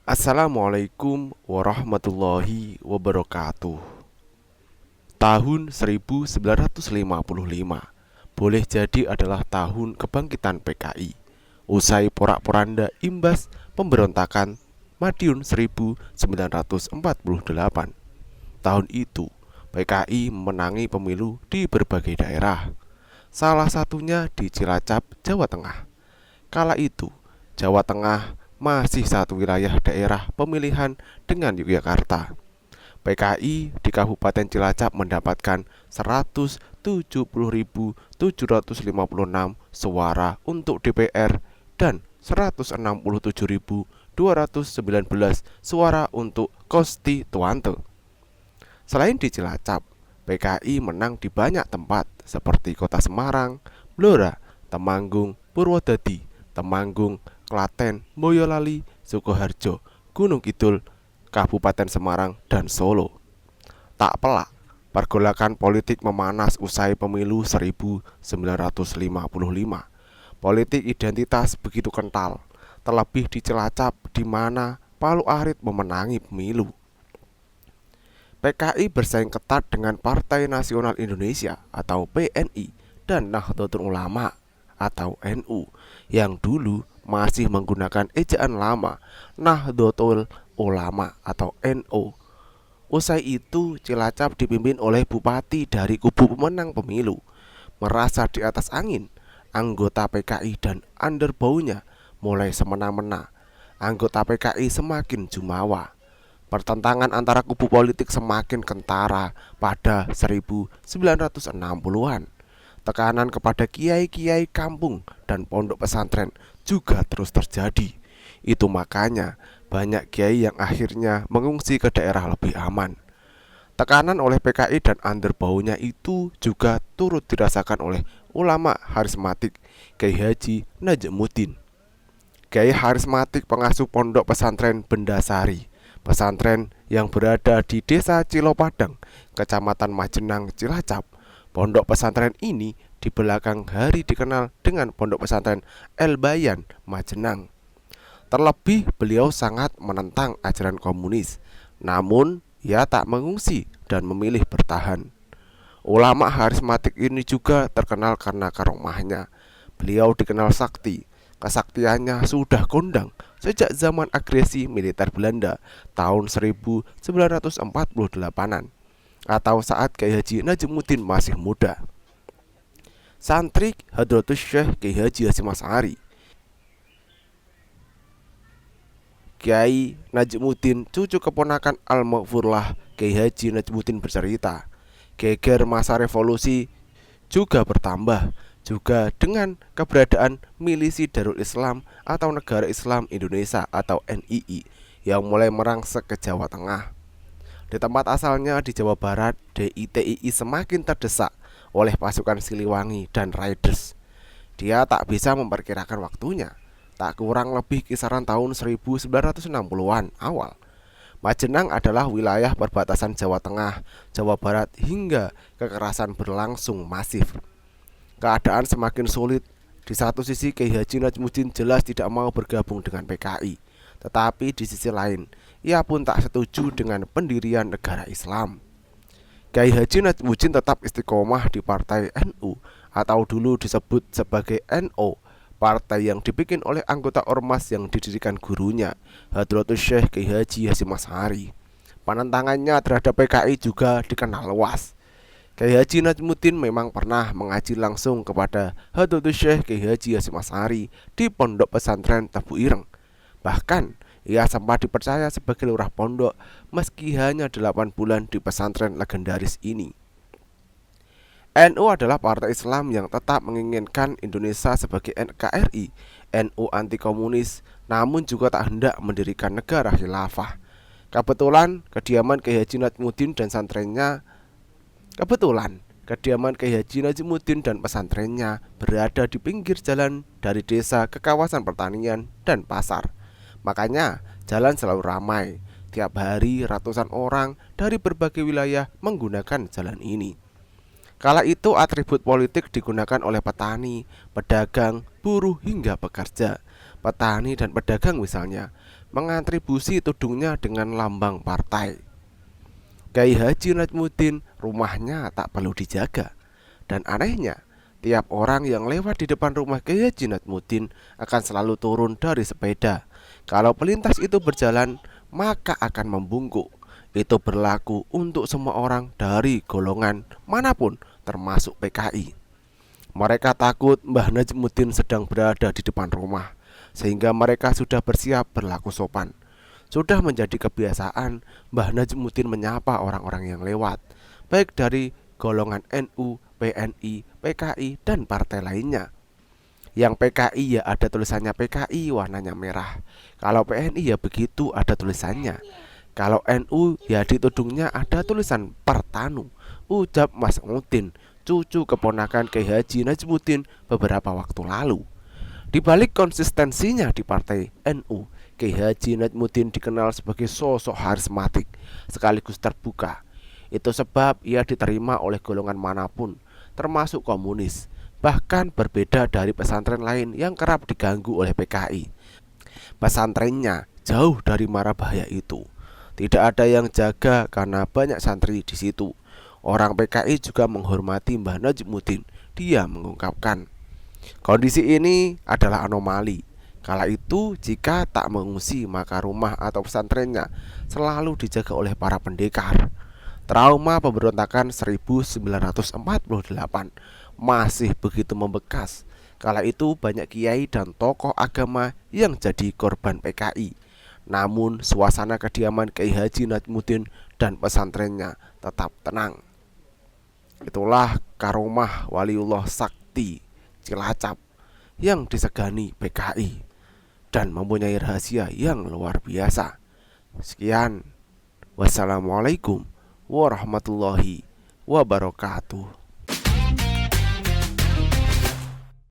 Assalamualaikum warahmatullahi wabarakatuh. Tahun 1955 boleh jadi adalah tahun kebangkitan PKI. Usai porak-poranda imbas pemberontakan Madiun 1948. Tahun itu PKI memenangi pemilu di berbagai daerah. Salah satunya di Cilacap, Jawa Tengah. Kala itu Jawa Tengah masih satu wilayah daerah pemilihan dengan Yogyakarta. PKI di Kabupaten Cilacap mendapatkan 170.756 suara untuk DPR dan 167.219 suara untuk konstituante. Selain di Cilacap, PKI menang di banyak tempat seperti Kota Semarang, Blora, Temanggung, Purwodadi, Temanggung, Klaten, Boyolali, Sukoharjo, Gunung Kidul, Kabupaten Semarang, dan Solo. Tak pelak, pergolakan politik memanas usai pemilu 1955. Politik identitas begitu kental, terlebih di Cilacap di mana Palu Arit memenangi pemilu. PKI bersaing ketat dengan Partai Nasional Indonesia atau PNI dan Nahdlatul Ulama atau NU yang dulu masih menggunakan ejaan lama Nahdlatul Ulama atau NU. Usai itu Cilacap dipimpin oleh bupati dari kubu pemenang pemilu. Merasa di atas angin, anggota PKI dan underbaunya mulai semena-mena. Anggota PKI semakin jumawa. Pertentangan antara kubu politik semakin kentara pada 1960-an. Tekanan kepada kiai-kiai kampung dan pondok pesantren juga terus terjadi. Itu makanya banyak kiai yang akhirnya mengungsi ke daerah lebih aman. Tekanan oleh PKI dan underbaunya itu juga turut dirasakan oleh ulama harismatik Kiai Haji Najmuddin. Kiai harismatik pengasuh pondok pesantren Bendasari, pesantren yang berada di Desa Cilopadang, Kecamatan Majenang, Cilacap. Pondok pesantren ini di belakang hari dikenal dengan Pondok Pesantren El Bayan Majenang. Terlebih beliau sangat menentang ajaran komunis, namun ia tak mengungsi dan memilih bertahan. Ulama harismatik ini juga terkenal karena karomahnya. Beliau dikenal sakti. Kesaktiannya sudah kondang sejak zaman agresi militer Belanda tahun 1948-an atau saat Kiai Haji Najmuddin masih muda. Santri Hadratus Syekh Kiai Haji Hasyim Asy'ari. Kiai Najmuddin, cucu keponakan Al-Maghfurlah Kiai Haji Najmuddin bercerita, geger masa revolusi juga bertambah juga dengan keberadaan milisi Darul Islam atau Negara Islam Indonesia atau NII yang mulai merangsek ke Jawa Tengah. Di tempat asalnya di Jawa Barat, DITII semakin terdesak oleh pasukan Siliwangi dan Raiders. Dia tak bisa memperkirakan waktunya, tak kurang lebih kisaran tahun 1960-an awal. Majenang adalah wilayah perbatasan Jawa Tengah, Jawa Barat hingga kekerasan berlangsung masif. Keadaan semakin sulit. Di satu sisi Kiai Haji Najmuddin jelas tidak mau bergabung dengan PKI, tetapi di sisi lain ia pun tak setuju dengan pendirian negara Islam. Kiai Haji Najmuddin tetap istiqomah di Partai NU atau dulu disebut sebagai NO, partai yang dibikin oleh anggota ormas yang didirikan gurunya, Hadratus Syekh Kiai Haji Hasyim Asy'ari. Penentangannya terhadap PKI juga dikenal luas. Kiai Haji Najmuddin memang pernah mengaji langsung kepada Hadratus Syekh Kiai Haji Hasyim Asy'ari di Pondok Pesantren Tebu Ireng. Bahkan ia sempat dipercaya sebagai lurah pondok meski hanya 8 bulan di pesantren legendaris ini. NU adalah partai Islam yang tetap menginginkan Indonesia sebagai NKRI. NU anti komunis, namun juga tak hendak mendirikan negara khilafah. Kebetulan kediaman Kiai Haji Najmuddin dan pesantrennya berada di pinggir jalan dari desa ke kawasan pertanian dan pasar. Makanya jalan selalu ramai. Tiap hari ratusan orang dari berbagai wilayah menggunakan jalan ini. Kala itu atribut politik digunakan oleh petani, pedagang, buruh hingga pekerja. petani dan pedagang misalnya mengatribusi tudungnya dengan lambang partai. Kiai Haji Najmuddin rumahnya tak perlu dijaga. Dan anehnya, tiap orang yang lewat di depan rumah Kiai Haji Najmuddin akan selalu turun dari sepeda. Kalau pelintas itu berjalan, maka akan membungkuk. Itu berlaku untuk semua orang dari golongan manapun, termasuk PKI. Mereka takut Mbah Najmuddin sedang berada di depan rumah, sehingga mereka sudah bersiap berlaku sopan. Sudah menjadi kebiasaan Mbah Najmuddin menyapa orang-orang yang lewat, baik dari golongan NU, PNI, PKI, dan partai lainnya. Yang PKI ya ada tulisannya PKI warnanya merah. Kalau PNI ya begitu ada tulisannya. Kalau NU ya di tudungnya ada tulisan Pertanu, ucap Mas Mutin, cucu keponakan Kiai Haji Najmuddin beberapa waktu lalu. Di balik konsistensinya di partai NU, Kiai Haji Najmuddin dikenal sebagai sosok karismatik sekaligus terbuka. Itu sebab ia diterima oleh golongan manapun, termasuk komunis, bahkan berbeda dari pesantren lain yang kerap diganggu oleh PKI. Pesantrennya jauh dari mara bahaya itu. Tidak ada yang jaga karena banyak santri di situ. Orang PKI juga menghormati Mbah Najmuddin. Dia mengungkapkan, kondisi ini adalah anomali. Kala itu jika tak mengungsi maka rumah atau pesantrennya selalu dijaga oleh para pendekar. Trauma pemberontakan 1948 masih begitu membekas. Kala itu banyak kiai dan tokoh agama yang jadi korban PKI. Namun suasana kediaman Kiai Haji Najmuddin dan pesantrennya tetap tenang. Itulah karomah Waliullah Sakti Cilacap yang disegani PKI dan mempunyai rahasia yang luar biasa. Sekian, wassalamualaikum warahmatullahi wabarakatuh.